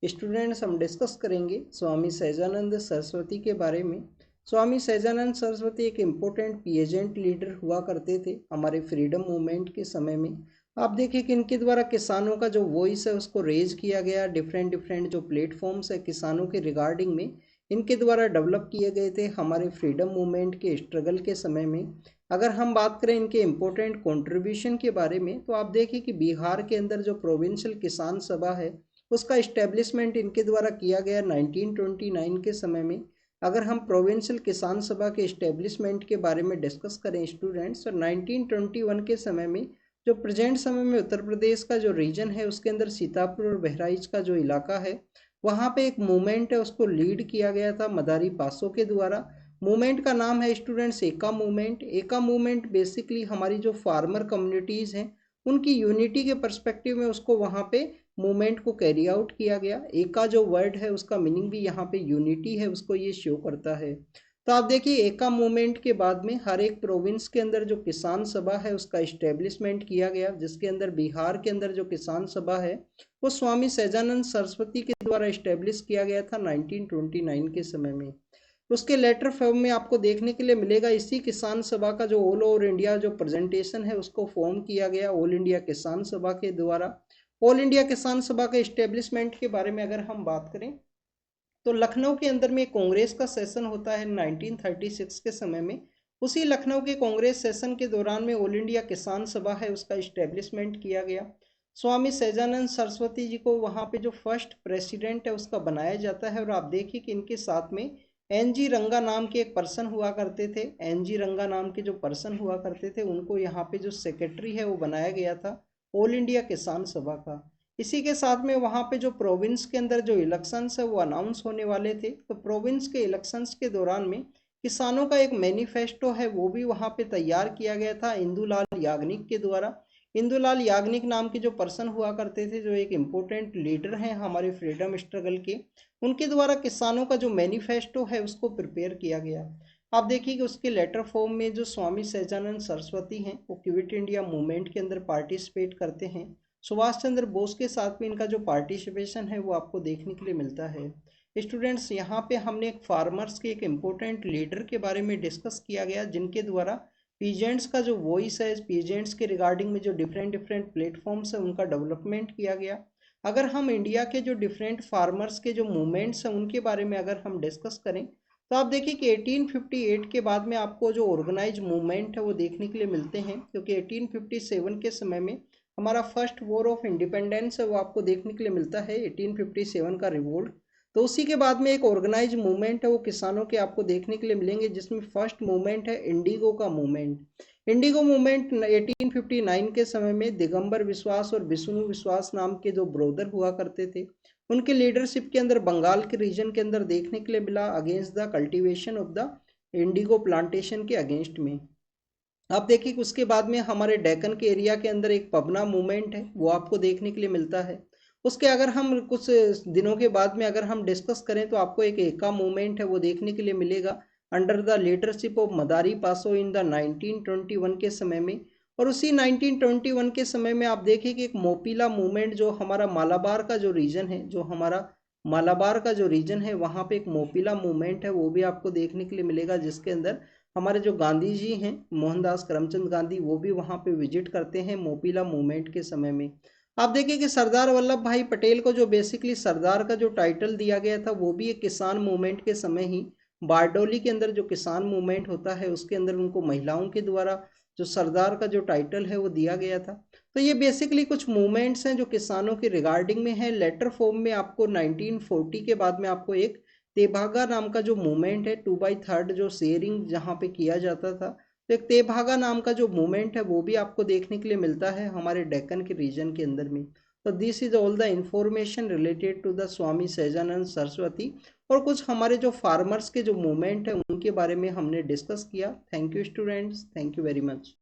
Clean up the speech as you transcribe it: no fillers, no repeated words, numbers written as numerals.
Students हम discuss करेंगे स्वामी सहजानंद सरस्वती के बारे में। स्वामी सहजानंद सरस्वती एक इम्पोर्टेंट पीजेंट लीडर हुआ करते थे हमारे फ्रीडम मूवमेंट के समय में। आप देखिए कि इनके द्वारा किसानों का जो वॉइस है उसको रेज किया गया, डिफरेंट डिफरेंट जो प्लेटफॉर्म्स है किसानों के रिगार्डिंग में इनके द्वारा डेवलप किए गए थे हमारे फ्रीडम मूवमेंट के स्ट्रगल के समय में। अगर हम बात करें इनके इम्पोर्टेंट कंट्रीब्यूशन के बारे में तो आप देखिए कि बिहार के अंदर जो प्रोविंशियल किसान सभा है उसका इस्टेब्लिशमेंट इनके द्वारा किया गया 1929 के समय में। अगर हम प्रोविंशियल किसान सभा के इस्टेब्लिशमेंट के बारे में डिस्कस करें स्टूडेंट्स, तो 1921 के समय में जो प्रेजेंट समय में उत्तर प्रदेश का जो रीजन है उसके अंदर सीतापुर और बहराइच का जो इलाका है वहाँ पे एक मूवमेंट है उसको लीड किया गया था मदारी पासो के द्वारा। मूवमेंट का नाम है स्टूडेंट्स एका मूवमेंट। एका मूवमेंट बेसिकली हमारी जो फार्मर कम्युनिटीज़ हैं उनकी यूनिटी के पर्सपेक्टिव में उसको वहाँ पे मूवमेंट को कैरी आउट किया गया। एका जो वर्ड है उसका मीनिंग भी यहाँ पे यूनिटी है उसको ये शो करता है। तो आप देखिए एका मूवमेंट के बाद में हर एक प्रोविंस के अंदर जो किसान सभा है उसका इस्टेब्लिशमेंट किया गया, जिसके अंदर बिहार के अंदर जो किसान सभा है वो स्वामी सहजानंद सरस्वती के द्वारा इस्टेब्लिश किया गया था 1929 के समय में। उसके लेटर फॉर्म में आपको देखने के लिए मिलेगा। इसी किसान सभा का जो ऑल ओवर इंडिया जो प्रेजेंटेशन है उसको फॉर्म किया गया ऑल इंडिया किसान सभा के द्वारा। ऑल इंडिया किसान सभा के इस्टेब्लिशमेंट के बारे में अगर हम बात करें तो लखनऊ के अंदर में कांग्रेस का सेशन होता है 1936 के समय में। उसी लखनऊ के कांग्रेस सेशन के दौरान में ऑल इंडिया किसान सभा है उसका इस्टेब्लिशमेंट किया गया। स्वामी सहजानंद सरस्वती जी को वहाँ पे जो फर्स्ट प्रेसिडेंट है उसका बनाया जाता है। और आप देखिए कि इनके साथ में एन जी रंगा नाम के एक पर्सन हुआ करते थे। एन जी रंगा नाम के जो पर्सन हुआ करते थे उनको यहाँ पे जो सेक्रेटरी है वो बनाया गया था ऑल इंडिया किसान सभा का। इसी के साथ में वहाँ पे जो प्रोविंस के अंदर जो इलेक्शंस है वो अनाउंस होने वाले थे, तो प्रोविंस के इलेक्शंस के दौरान में किसानों का एक मैनिफेस्टो है वो भी वहाँ पे तैयार किया गया था इंदुलाल याग्निक के द्वारा। इंदुलाल याग्निक नाम के जो पर्सन हुआ करते थे जो एक इम्पोर्टेंट लीडर हैं हमारे फ्रीडम स्ट्रगल के, उनके द्वारा किसानों का जो मैनिफेस्टो है उसको प्रिपेयर किया गया। आप देखिए कि उसके लेटर फॉर्म में जो स्वामी सहजानंद सरस्वती हैं वो क्विट इंडिया मूवमेंट के अंदर पार्टिसिपेट करते हैं। सुभाष चंद्र बोस के साथ में इनका जो पार्टिसिपेशन है वो आपको देखने के लिए मिलता है। स्टूडेंट्स यहाँ पे हमने एक फार्मर्स के एक इम्पोर्टेंट लीडर के बारे में डिस्कस किया गया जिनके द्वारा पीजेंट्स का जो वॉइस है पीजेंट्स के रिगार्डिंग में जो डिफरेंट डिफरेंट प्लेटफॉर्म्स है उनका डेवलपमेंट किया गया। अगर हम इंडिया के जो डिफरेंट फार्मर्स के जो मूवमेंट्स हैं उनके बारे में अगर हम डिस्कस करें तो आप देखिए कि 1858 के बाद में आपको जो ऑर्गेनाइज मूवमेंट है वो देखने के लिए मिलते हैं, क्योंकि 1857 के समय में हमारा फर्स्ट वॉर ऑफ इंडिपेंडेंस है वो आपको देखने के लिए मिलता है 1857 का रिवोल्ट। तो उसी के बाद में एक ऑर्गेनाइज मूवमेंट है वो किसानों के आपको देखने के लिए मिलेंगे, जिसमें फर्स्ट मूवमेंट है इंडिगो का मूवमेंट। इंडिगो मूवमेंट 1859 के समय में दिगंबर विश्वास और विष्णु विश्वास नाम के जो ब्रोदर हुआ करते थे उनके लीडरशिप के अंदर बंगाल के रीजन के अंदर देखने के लिए मिला against the cultivation of the Indigo plantation के अगेंस्ट में। आप देखिए कि उसके बाद में हमारे डेक्कन के एरिया के अंदर एक पबना मूवमेंट है वो आपको देखने के लिए मिलता है। उसके अगर हम कुछ दिनों के बाद में अगर हम डिस्कस करें तो आपको एक एका मूवमेंट है वो देखने के लिए मिलेगा अंडर द लीडरशिप ऑफ मदारी पासो इन द 1921 के समय में। और उसी 1921 के समय में आप देखिए कि एक मोपीला मूवमेंट जो हमारा मालाबार का जो रीजन है वहाँ पे एक मोपीला मूवमेंट है वो भी आपको देखने के लिए मिलेगा, जिसके अंदर हमारे जो गांधी जी हैं मोहनदास करमचंद गांधी वो भी वहाँ पे विजिट करते हैं मोपीला मूवमेंट के समय में। आप देखिए कि सरदार वल्लभ भाई पटेल को जो बेसिकली सरदार का जो टाइटल दिया गया था वो भी एक किसान मूवमेंट के समय ही बारडोली के अंदर जो किसान मूवमेंट होता है उसके अंदर उनको महिलाओं के द्वारा जो सरदार का जो टाइटल है वो दिया गया था। तो ये बेसिकली कुछ मूवमेंट्स हैं जो किसानों के रिगार्डिंग में है। लेटर फॉर्म में आपको 1940 के बाद में आपको एक तेभागा नाम का जो मूवमेंट है 2/3 जो शेयरिंग जहाँ पे किया जाता था, तो एक तेभागा नाम का जो मूवमेंट है वो भी आपको देखने के लिए मिलता है हमारे डेक्कन के रीजन के अंदर में। तो this is all the information related to the Swami Sahajanand Saraswati. और कुछ हमारे जो फार्मर्स के जो मूवमेंट है उनके बारे में हमने डिस्कस किया। Thank you students, thank you very much.